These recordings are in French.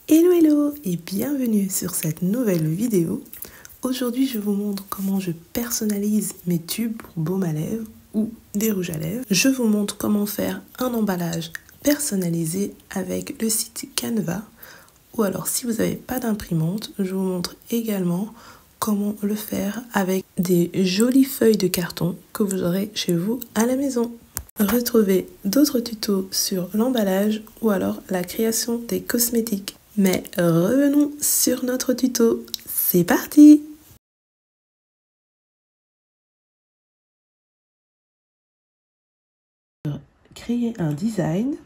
Hello hello et bienvenue sur cette nouvelle vidéo. Aujourd'hui je vous montre comment je personnalise mes tubes pour baume à lèvres ou des rouges à lèvres. Je vous montre comment faire un emballage personnalisé avec le site Canva. Ou alors si vous n'avez pas d'imprimante, je vous montre également comment le faire avec des jolies feuilles de carton que vous aurez chez vous à la maison. Retrouvez d'autres tutos sur l'emballage ou alors la création des cosmétiques. Mais revenons sur notre tuto. C'est parti! Créer un design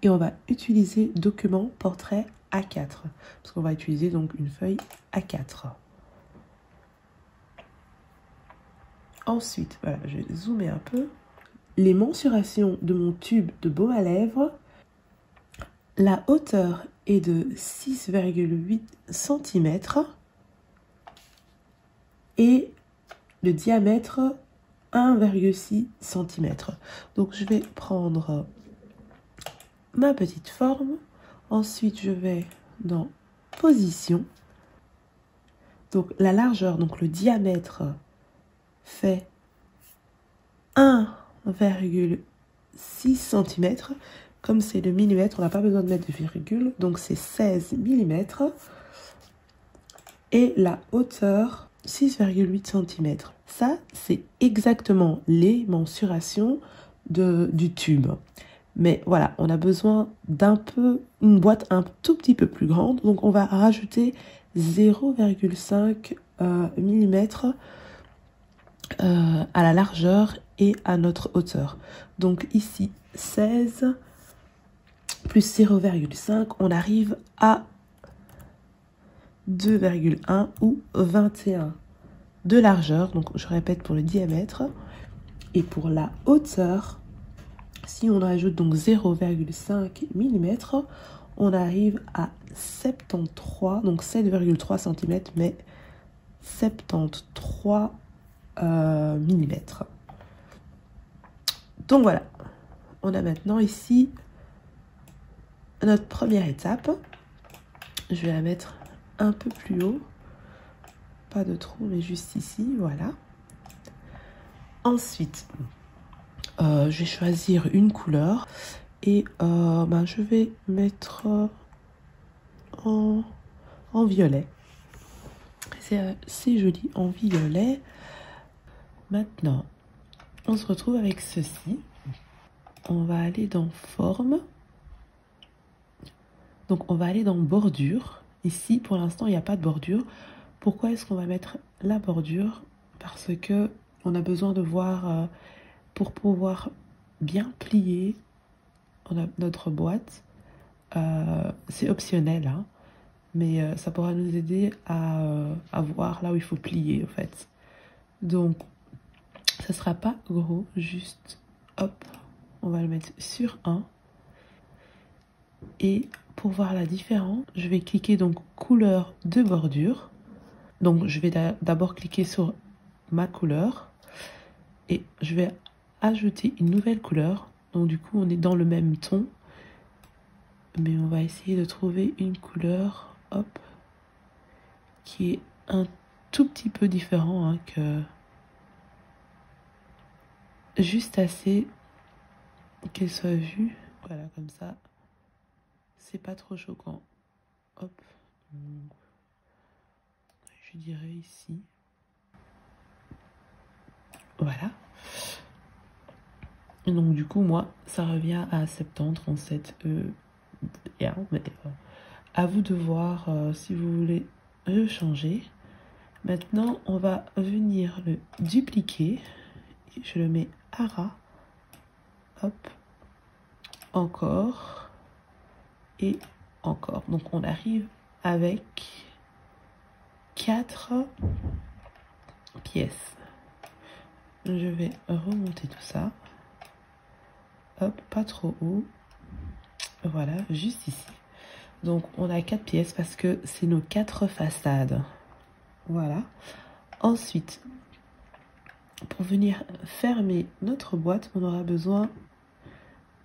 et on va utiliser document portrait A4 parce qu'on va utiliser donc une feuille A4. Ensuite, voilà, je vais zoomer un peu. Les mensurations de mon tube de baume à lèvres. La hauteur est de 6,8 cm et le diamètre 1,6 cm. Donc je vais prendre ma petite forme. Ensuite je vais dans position. Donc la largeur, donc le diamètre fait 1,6 cm. Comme c'est le millimètre, on n'a pas besoin de mettre de virgule. Donc c'est 16 mm. Et la hauteur 6,8 cm. Ça, c'est exactement les mensurations du tube. Mais voilà, on a besoin une boîte un tout petit peu plus grande. Donc, on va rajouter 0,5 mm à la largeur et à notre hauteur. Donc ici, 16 plus 0,5, on arrive à 2,1 ou 21 de largeur. Donc je répète pour le diamètre. Et pour la hauteur, si on ajoute donc 0,5 mm, on arrive à 73, donc 7,3 cm, mais 73 mm. Donc voilà, on a maintenant ici notre première étape. Je vais la mettre un peu plus haut, pas de trou mais juste ici, voilà. Ensuite je vais choisir une couleur et je vais mettre en violet. C'est assez joli en violet. Maintenant on se retrouve avec ceci. On va aller dans forme, donc on va aller dans bordure. Ici pour l'instant il n'y a pas de bordure. Pourquoi est-ce qu'on va mettre la bordure? Parce que on a besoin de voir pour pouvoir bien plier notre boîte. C'est optionnel, hein, mais ça pourra nous aider à voir là où il faut plier en fait. Donc ça sera pas gros, juste hop, on va le mettre sur 1. Et pour voir la différence, je vais cliquer donc couleur de bordure. Donc je vais d'abord cliquer sur ma couleur et je vais ajouter une nouvelle couleur. Donc du coup on est dans le même ton, mais on va essayer de trouver une couleur, hop, qui est un tout petit peu différent, hein, que juste assez qu'elle soit vue. Voilà, comme ça, c'est pas trop choquant. Hop, je dirais ici. Voilà. Et donc du coup, moi, ça revient à 70, 37 bien, mais à vous de voir si vous voulez le changer. Maintenant, on va venir le dupliquer. Je le mets à ras. Hop. Encore. Et encore. Donc, on arrive avec 4 pièces. Je vais remonter tout ça. Hop, pas trop haut. Voilà, juste ici. Donc, on a 4 pièces parce que c'est nos 4 façades. Voilà. Ensuite, pour venir fermer notre boîte, on aura besoin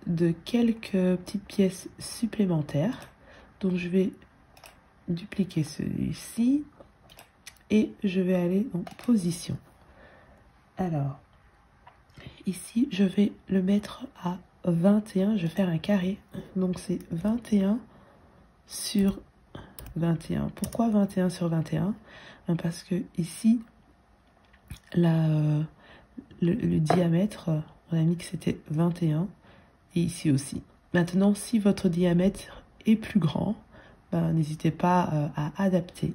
de quelques petites pièces supplémentaires. Donc je vais dupliquer celui-ci et je vais aller en position. Alors, ici, je vais le mettre à 21. Je vais faire un carré. Donc c'est 21 sur 21. Pourquoi 21 sur 21? Parce que ici, le diamètre, on a mis que c'était 21. Et ici aussi. Maintenant, si votre diamètre est plus grand, ben, n'hésitez pas à adapter.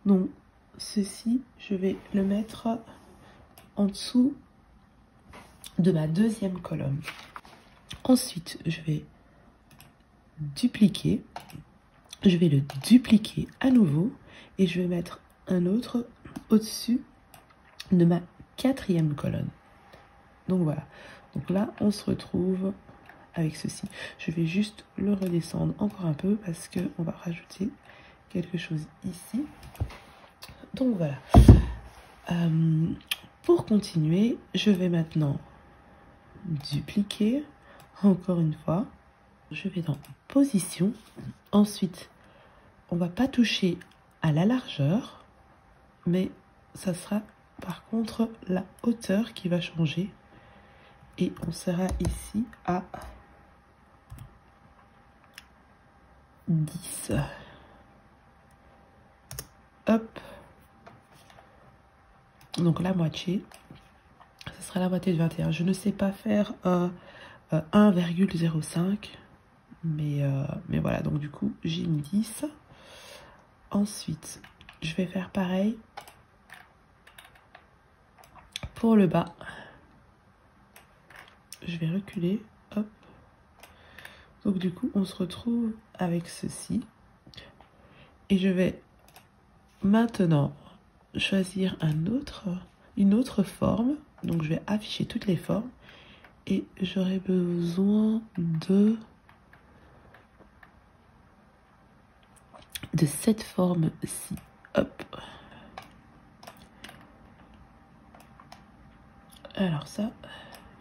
Donc, ceci, je vais le mettre en dessous de ma deuxième colonne. Ensuite, je vais dupliquer. Je vais le dupliquer à nouveau et je vais mettre un autre au-dessus de ma quatrième colonne. Donc voilà. Donc là, on se retrouve avec ceci. Je vais juste le redescendre encore un peu parce qu'on va rajouter quelque chose ici. Donc voilà. Pour continuer, je vais maintenant dupliquer encore une fois. Je vais dans position. Ensuite, on va pas toucher à la largeur, mais ça sera par contre la hauteur qui va changer. Et on sera ici à 10. Hop. Donc la moitié. Ce sera la moitié de 21. Je ne sais pas faire 1,05. Mais voilà, donc du coup, j'ai mis 10. Ensuite, je vais faire pareil pour le bas. Je vais reculer. Hop. Donc du coup, on se retrouve avec ceci. Et je vais maintenant choisir une autre forme. Donc je vais afficher toutes les formes. Et j'aurai besoin de cette forme-ci. Hop. Alors ça,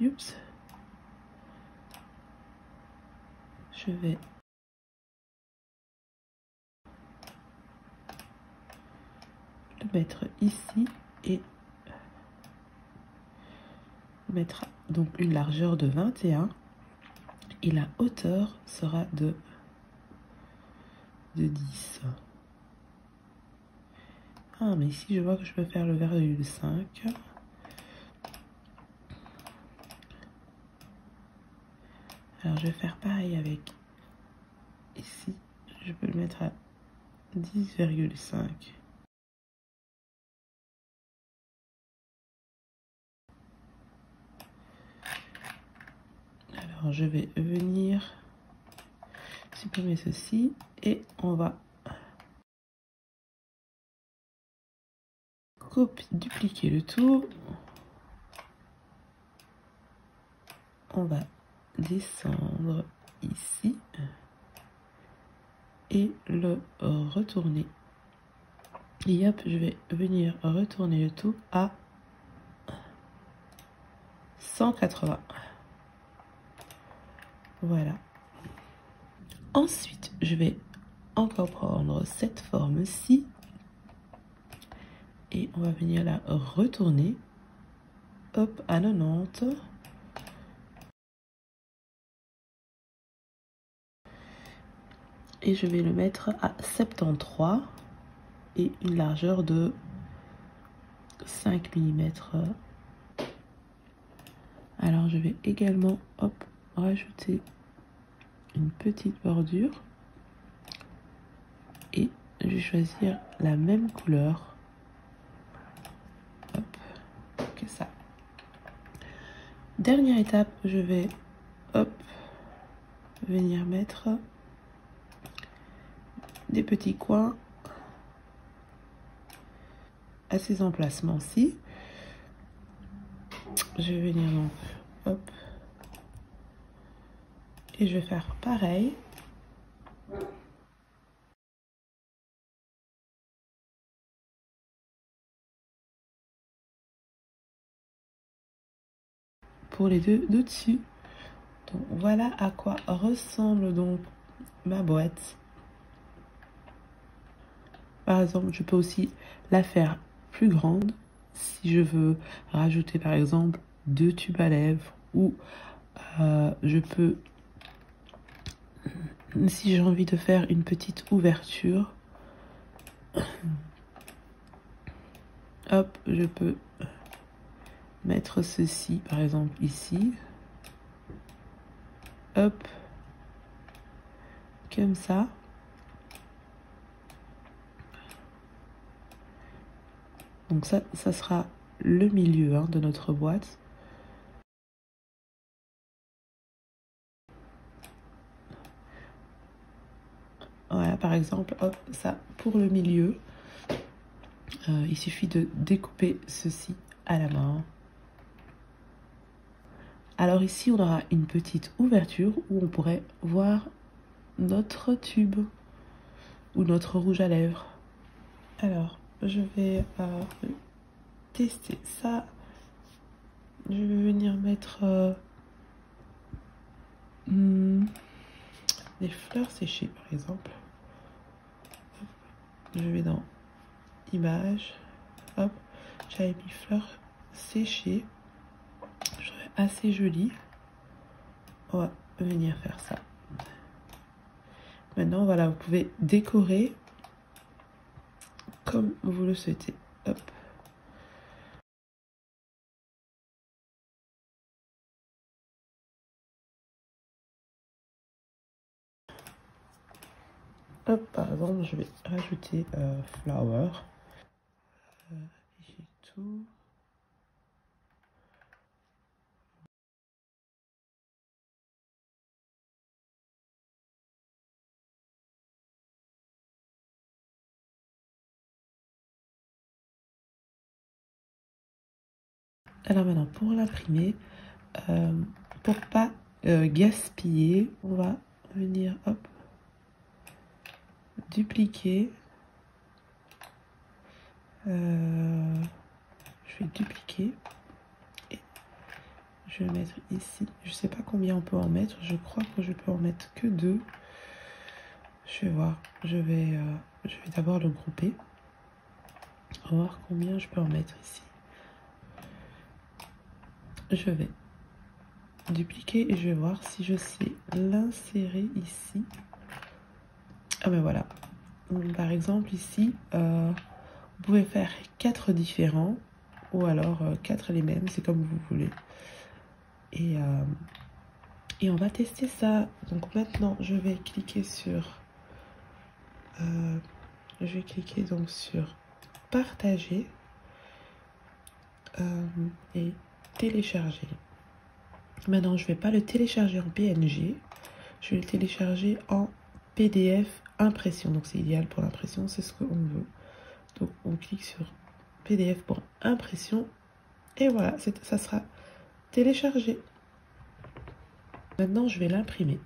oups. Je vais le mettre ici et mettre donc une largeur de 21 et la hauteur sera de 10. Ah, mais ici je vois que je peux faire le 0,5. Alors je vais faire pareil avec ici, je peux le mettre à 10,5. Alors je vais venir supprimer ceci et on va dupliquer le tout. On va descendre ici et le retourner. Et hop, je vais venir retourner le tout à 180. Voilà. Ensuite, je vais encore prendre cette forme-ci et on va venir la retourner. Hop, à 90. Et je vais le mettre à 73 et une largeur de 5 mm. Alors je vais également rajouter une petite bordure et je vais choisir la même couleur que ça. Dernière étape, je vais venir mettre des petits coins à ces emplacements-ci. Je vais venir donc et je vais faire pareil. Pour les deux dessus. Donc voilà à quoi ressemble donc ma boîte. Par exemple, je peux aussi la faire plus grande si je veux rajouter par exemple 2 tubes à lèvres ou je peux, si j'ai envie de faire une petite ouverture, hop, je peux mettre ceci par exemple ici, hop, comme ça. Donc ça sera le milieu hein, de notre boîte. Voilà, par exemple, hop, ça pour le milieu. Il suffit de découper ceci à la main. Alors ici, on aura une petite ouverture où on pourrait voir notre tube ou notre rouge à lèvres. Alors, je vais tester ça. Je vais venir mettre des fleurs séchées, par exemple. Je vais dans Images. Hop, j'avais mis fleurs séchées. Je trouve assez joli. On va venir faire ça. Maintenant, voilà, vous pouvez décorer comme vous le souhaitez. Hop. Hop, par exemple, je vais rajouter flower. J'ai tout. Alors maintenant, pour l'imprimer, pour pas gaspiller, on va venir, hop, dupliquer. Je vais dupliquer et je vais mettre ici. Je sais pas combien on peut en mettre. Je crois que je peux en mettre que 2. Je vais voir. Je vais d'abord le grouper. On va voir combien je peux en mettre ici. Je vais dupliquer et je vais voir si je sais l'insérer ici. Ah ben voilà. Par exemple ici, vous pouvez faire 4 différents ou alors 4 les mêmes, c'est comme vous voulez. Et on va tester ça. Donc maintenant, je vais cliquer sur donc sur partager et télécharger. Maintenant, je vais pas le télécharger en PNG, je vais le télécharger en PDF impression. Donc c'est idéal pour l'impression, c'est ce qu'on veut. Donc on clique sur PDF pour impression et voilà, ça sera téléchargé. Maintenant, je vais l'imprimer.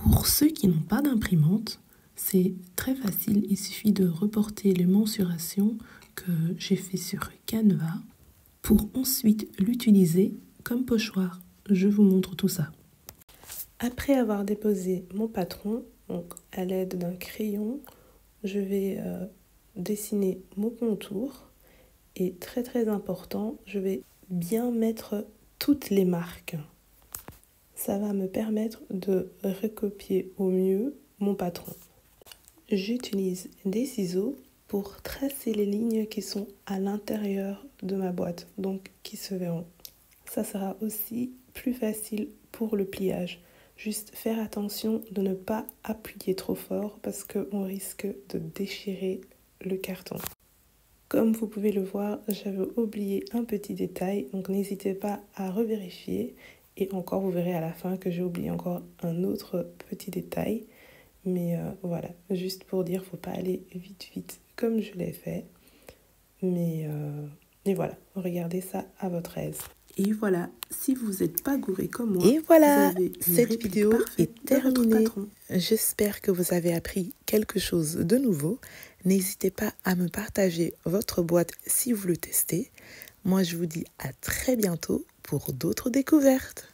Pour ceux qui n'ont pas d'imprimante, c'est très facile, il suffit de reporter les mensurations que j'ai fait sur Canva pour ensuite l'utiliser comme pochoir. Je vous montre tout ça. Après avoir déposé mon patron, donc à l'aide d'un crayon, je vais dessiner mon contour et très important, je vais bien mettre toutes les marques. Ça va me permettre de recopier au mieux mon patron. J'utilise des ciseaux pour tracer les lignes qui sont à l'intérieur de ma boîte, donc qui se verront. Ça sera aussi plus facile pour le pliage. Juste faire attention de ne pas appuyer trop fort parce qu'on risque de déchirer le carton. Comme vous pouvez le voir, j'avais oublié un petit détail, donc n'hésitez pas à revérifier. Et encore, vous verrez à la fin que j'ai oublié encore un autre petit détail. Mais voilà, juste pour dire, faut pas aller vite comme je l'ai fait. Mais voilà, regardez ça à votre aise. Et voilà, si vous n'êtes pas gouré comme moi, et voilà, vous avez cette vidéo est terminée. J'espère que vous avez appris quelque chose de nouveau. N'hésitez pas à me partager votre boîte si vous le testez. Moi, je vous dis à très bientôt pour d'autres découvertes.